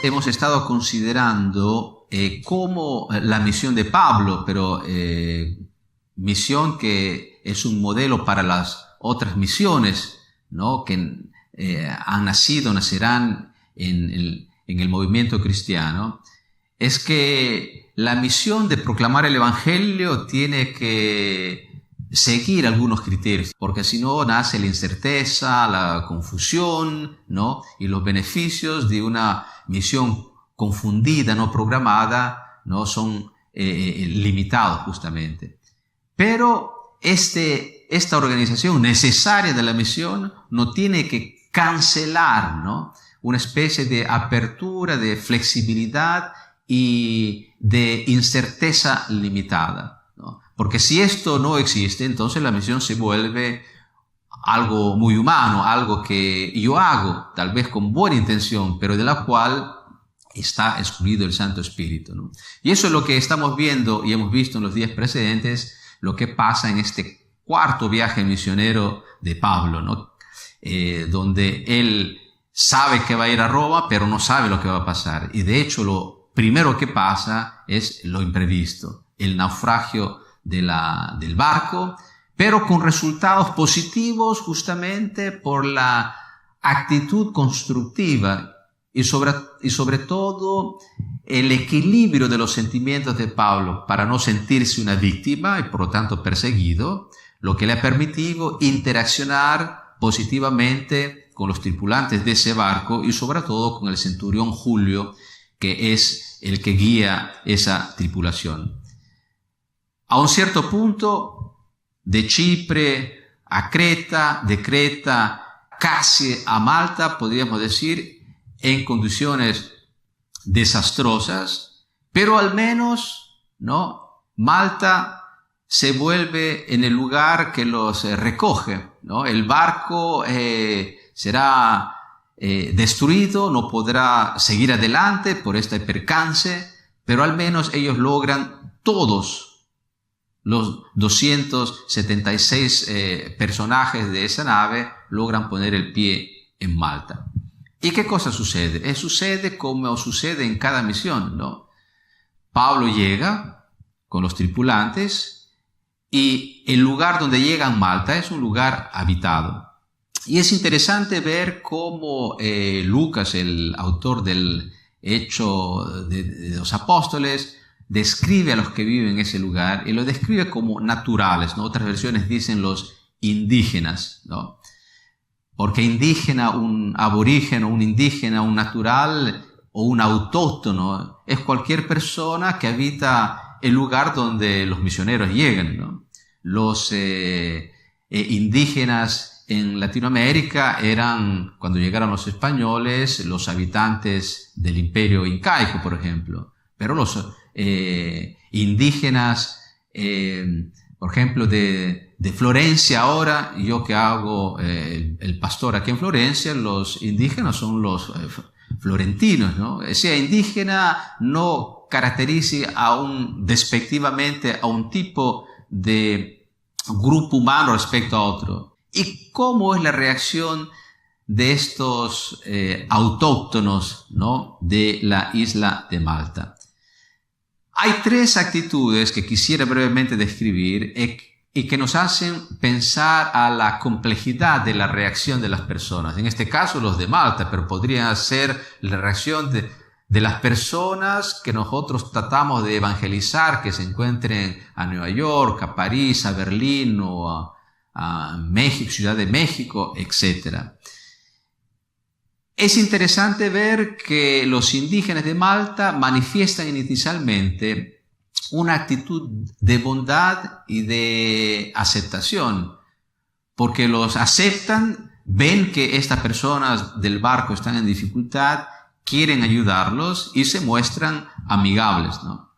Hemos estado considerando cómo la misión de Pablo, pero misión que es un modelo para las otras misiones, ¿no? Que nacerán en el movimiento cristiano, es que la misión de proclamar el Evangelio tiene que seguir algunos criterios, porque si no nace la incerteza, la confusión, ¿no? Y los beneficios de una misión confundida, no programada, ¿no? Son limitados justamente. Pero esta organización necesaria de la misión no tiene que cancelar, ¿no? Una especie de apertura, de flexibilidad y de incerteza limitada, ¿no? Porque si esto no existe, entonces la misión se vuelve algo muy humano, algo que yo hago, tal vez con buena intención, pero de la cual está excluido el Santo Espíritu, ¿no? Y eso es lo que estamos viendo y hemos visto en los días precedentes, lo que pasa en este cuarto viaje misionero de Pablo, ¿no? Donde él sabe que va a ir a Roma, pero no sabe lo que va a pasar. Y de hecho lo primero que pasa es lo imprevisto, el naufragio del barco, pero con resultados positivos justamente por la actitud constructiva y sobre todo el equilibrio de los sentimientos de Pablo para no sentirse una víctima y por lo tanto perseguido, lo que le ha permitido interaccionar positivamente con los tripulantes de ese barco y sobre todo con el centurión Julio, que es el que guía esa tripulación. A un cierto punto, de Chipre a Creta, de Creta casi a Malta, podríamos decir, en condiciones desastrosas, pero al menos, ¿no? Malta se vuelve en el lugar que los recoge, ¿no? El barco será destruido, no podrá seguir adelante por este percance, pero al menos ellos logran todos los 276 personajes de esa nave logran poner el pie en Malta. ¿Y qué cosa sucede? Sucede como sucede en cada misión, ¿no? Pablo llega con los tripulantes y el lugar donde llegan Malta es un lugar habitado. Y es interesante ver cómo Lucas, el autor del Hecho de los Apóstoles, describe a los que viven en ese lugar y lo describe como naturales, ¿no? Otras versiones dicen los indígenas, ¿no? Porque indígena, un aborigen, un indígena, un natural o un autóctono es cualquier persona que habita el lugar donde los misioneros llegan, ¿no? Los indígenas en Latinoamérica eran, cuando llegaron los españoles, los habitantes del imperio incaico, por ejemplo. Pero los indígenas, por ejemplo, de Florencia ahora, yo que hago el pastor aquí en Florencia, los indígenas son los florentinos, ¿no? Sea indígena no caracteriza despectivamente a un tipo de grupo humano respecto a otro. ¿Y cómo es la reacción de estos autóctonos, ¿no? De la isla de Malta? Hay tres actitudes que quisiera brevemente describir y que nos hacen pensar a la complejidad de la reacción de las personas. En este caso los de Malta, pero podría ser la reacción de las personas que nosotros tratamos de evangelizar, que se encuentren a Nueva York, a París, a Berlín o a México, Ciudad de México, etc. Es interesante ver que los indígenas de Malta manifiestan inicialmente una actitud de bondad y de aceptación, porque los aceptan, ven que estas personas del barco están en dificultad, quieren ayudarlos y se muestran amigables, ¿no?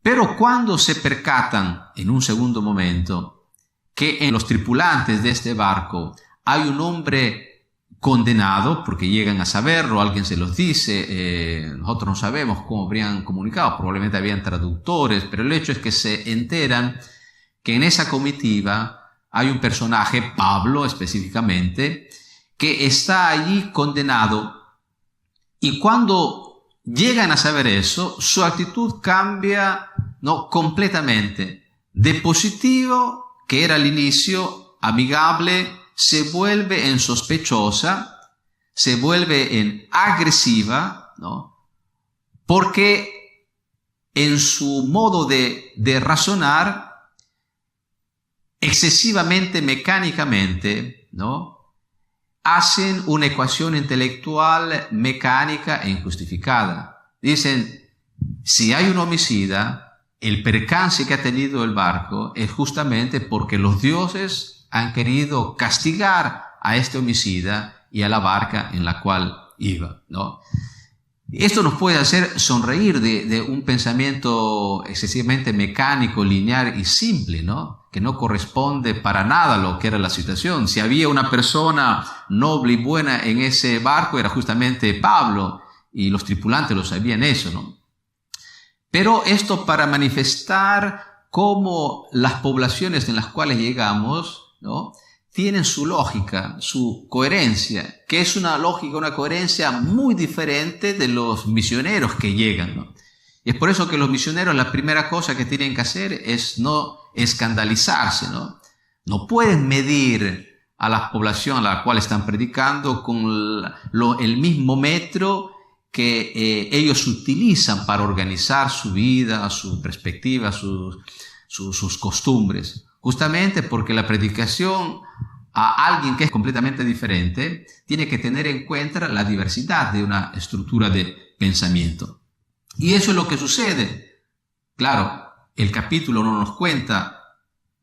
Pero cuando se percatan en un segundo momento que en los tripulantes de este barco hay un hombre condenado, porque llegan a saberlo, alguien se los dice, nosotros no sabemos cómo habrían comunicado, probablemente habían traductores, pero el hecho es que se enteran que en esa comitiva hay un personaje, Pablo específicamente, que está allí condenado, y cuando llegan a saber eso, su actitud cambia, ¿no?, completamente. De positivo, que era al inicio amigable, se vuelve en sospechosa, se vuelve en agresiva, ¿no?, porque en su modo de razonar, excesivamente mecánicamente, ¿no?, hacen una ecuación intelectual mecánica e injustificada. Dicen, si hay un homicida, el percance que ha tenido el barco es justamente porque los dioses han querido castigar a este homicida y a la barca en la cual iba, ¿no? Esto nos puede hacer sonreír de un pensamiento excesivamente mecánico, lineal y simple, ¿no?, que no corresponde para nada a lo que era la situación. Si había una persona noble y buena en ese barco, era justamente Pablo, y los tripulantes lo sabían eso, ¿no? Pero esto para manifestar cómo las poblaciones en las cuales llegamos, ¿no?, tienen su lógica, su coherencia, que es una lógica, una coherencia muy diferente de los misioneros que llegan, ¿no? Y es por eso que los misioneros, la primera cosa que tienen que hacer es no escandalizarse, ¿no? No pueden medir a la población a la cual están predicando con el mismo metro que ellos utilizan para organizar su vida, su perspectiva, sus costumbres. Justamente porque la predicación a alguien que es completamente diferente tiene que tener en cuenta la diversidad de una estructura de pensamiento. Y eso es lo que sucede. Claro, el capítulo no nos cuenta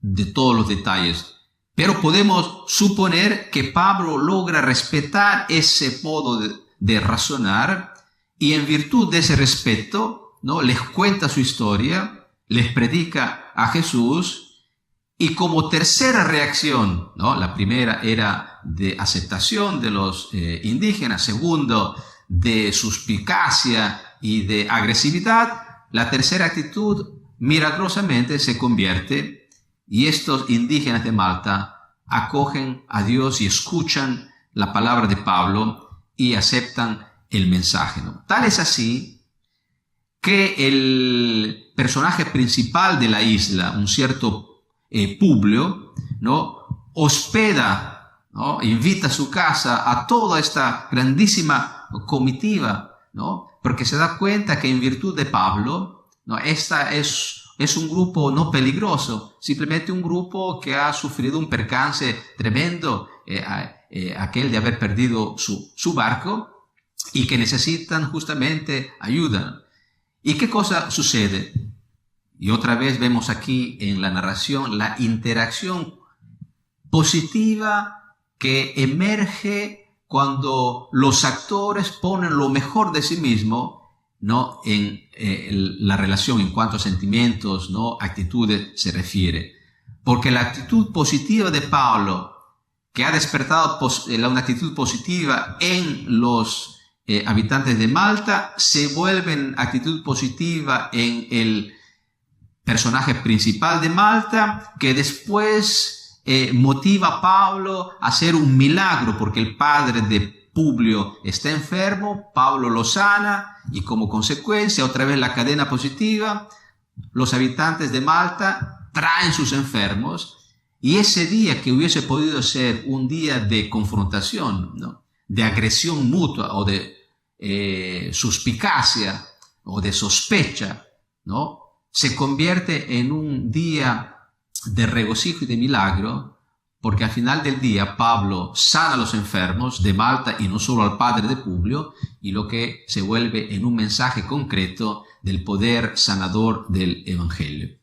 de todos los detalles, pero podemos suponer que Pablo logra respetar ese modo de razonar, y en virtud de ese respeto, ¿no?, les cuenta su historia, les predica a Jesús. Y como tercera reacción, ¿no?, la primera era de aceptación de los indígenas, segundo, de suspicacia y de agresividad, la tercera actitud milagrosamente se convierte, y estos indígenas de Malta acogen a Dios y escuchan la palabra de Pablo y aceptan el mensaje, ¿no? Tal es así que el personaje principal de la isla, un cierto Publio, ¿no?, hospeda, ¿no?, invita a su casa a toda esta grandísima comitiva, ¿no?, porque se da cuenta que en virtud de Pablo, ¿no?, esta es un grupo no peligroso, simplemente un grupo que ha sufrido un percance tremendo, aquel de haber perdido su barco, y que necesitan justamente ayuda. ¿Y qué cosa sucede? Y otra vez vemos aquí en la narración la interacción positiva que emerge cuando los actores ponen lo mejor de sí mismo, ¿no?, en la relación en cuanto a sentimientos, ¿no?, actitudes se refiere. Porque la actitud positiva de Pablo, que ha despertado una actitud positiva en los habitantes de Malta, se vuelve en actitud positiva en el personaje principal de Malta, que después motiva a Pablo a hacer un milagro, porque el padre de Publio está enfermo, Pablo lo sana, y como consecuencia, otra vez la cadena positiva, los habitantes de Malta traen sus enfermos, y ese día que hubiese podido ser un día de confrontación, ¿no?, de agresión mutua o de suspicacia o de sospecha, ¿no?, se convierte en un día de regocijo y de milagro, porque al final del día Pablo sana a los enfermos de Malta y no solo al padre de Publio, y lo que se vuelve en un mensaje concreto del poder sanador del Evangelio.